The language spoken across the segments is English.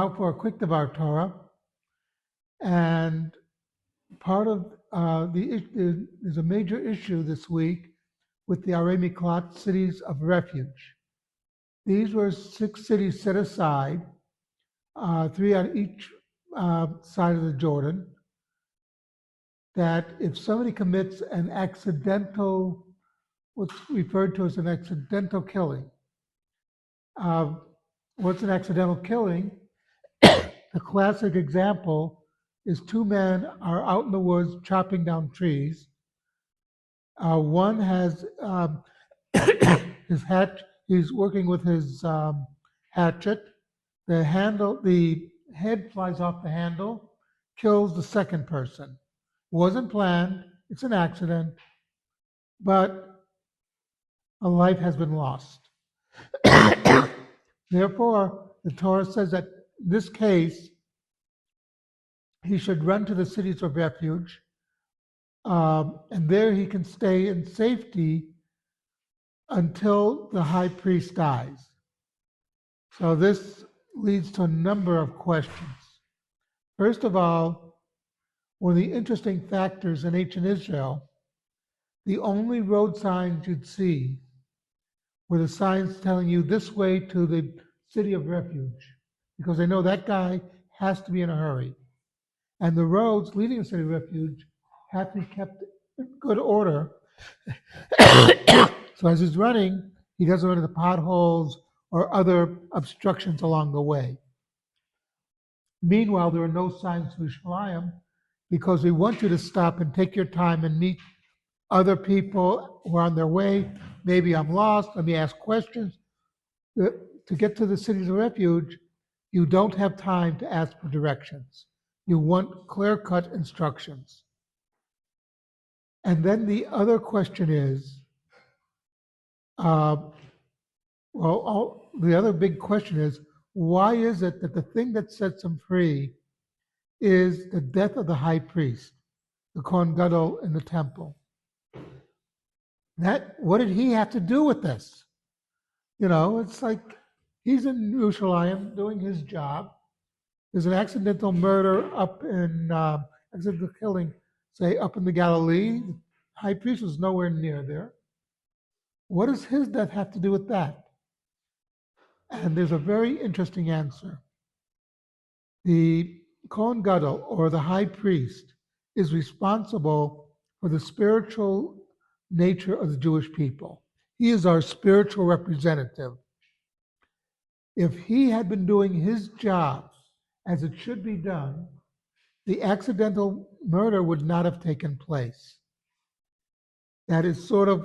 now for a quick Devar Torah, and part of there's a major issue this week with the Arei Miklat cities of refuge. These were 6 cities set aside, 3 on each side of the Jordan, that if somebody commits an accidental, what's referred to as an accidental killing. What's an accidental killing? The classic example is 2 men are out in the woods chopping down trees. One has his he's working with his hatchet. The head flies off the handle, kills the second person. Wasn't planned, it's an accident, but a life has been lost. Therefore, the Torah says that in this case, he should run to the cities of refuge, and there he can stay in safety until the high priest dies. So this leads to a number of questions. First of all, one of the interesting factors in ancient Israel, the only road signs you'd see were the signs telling you this way to the city of refuge, because they know that guy has to be in a hurry. And the roads leading to the city of refuge have to be kept in good order. So as he's running, he doesn't run into potholes or other obstructions along the way. Meanwhile, there are no signs to Yerushalayim because we want you to stop and take your time and meet other people who are on their way. Maybe I'm lost, let me ask questions. To get to the cities of refuge, you don't have time to ask for directions. You want clear-cut instructions. And then the other question is, the other big question is, why is it that the thing that sets him free is the death of the high priest, the Kohen Gadol in the temple? What did he have to do with this? It's like he's in Yerushalayim doing his job. There's an accidental murder accidental killing, say, up in the Galilee. The high priest was nowhere near there. What does his death have to do with that? And there's a very interesting answer. The Kohen Gadol, or the high priest, is responsible for the spiritual nature of the Jewish people. He is our spiritual representative. If he had been doing his job as it should be done, the accidental murder would not have taken place. That is sort of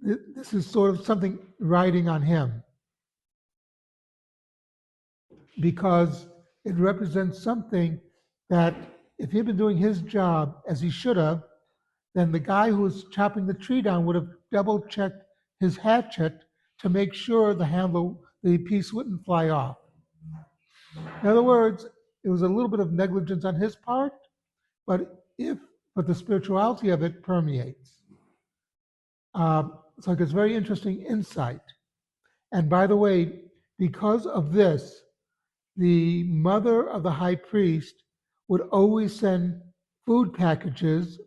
this is sort of something riding on him, because it represents something that if he'd been doing his job as he should have, then the guy who was chopping the tree down would have double-checked his hatchet to make sure the piece wouldn't fly off. In other words, it was a little bit of negligence on his part, but the spirituality of it permeates. So it's very interesting insight. And by the way, because of this, the mother of the high priest would always send food packages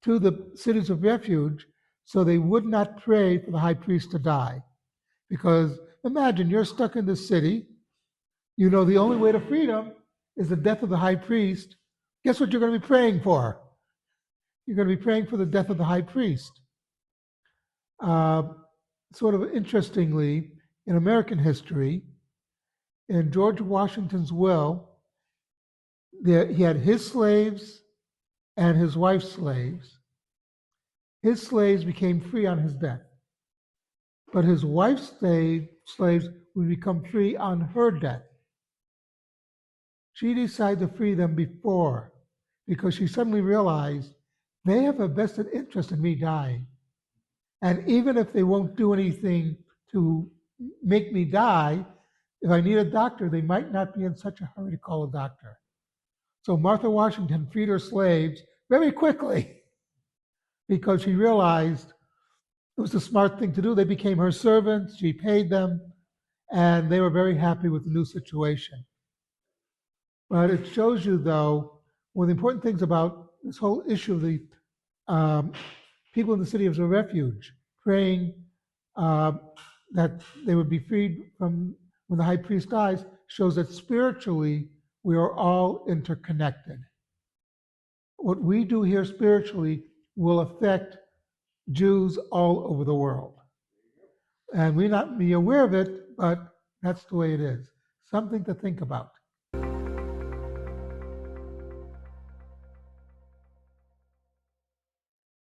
to the cities of refuge so they would not pray for the high priest to die. Because imagine you're stuck in the city, the only way to freedom is the death of the high priest. Guess what you're going to be praying for? You're going to be praying for the death of the high priest. Sort of interestingly, in American history, in George Washington's will, he had his slaves and his wife's slaves. His slaves became free on his death, but his wife's slaves would become free on her death. She decided to free them before, because she suddenly realized they have a vested interest in me dying. And even if they won't do anything to make me die, if I need a doctor, they might not be in such a hurry to call a doctor. So Martha Washington freed her slaves very quickly because she realized it was the smart thing to do. They became her servants, she paid them, and they were very happy with the new situation. But it shows you, though, one of the important things about this whole issue of the um, people in the city of the refuge praying uh, that they would be freed from when the high priest dies shows that spiritually we are all interconnected. What we do here spiritually will affect Jews all over the world. And we not be aware of it, but that's the way it is. Something to think about.